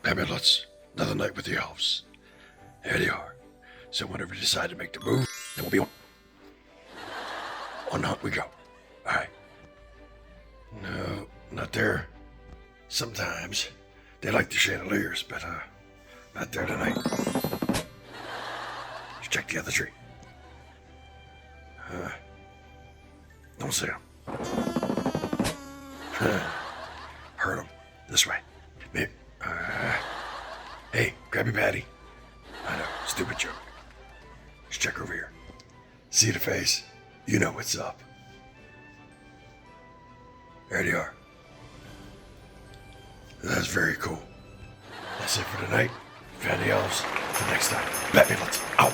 Batman Lutz, another night with the Elves. Here they are. So whenever you decide to make the move, then we'll be on the hunt we go. Alright. No, not there. Sometimes they like the chandeliers, but not there tonight. Let's check the other tree. Don't see him. Heard him. This way. Maybe. Hey, grab your patty. I know, stupid joke. Let's check over here. See the face? You know what's up. There they are. That's very cool. That's it for tonight. Found the Elves. Until next time. Batman Lutz out.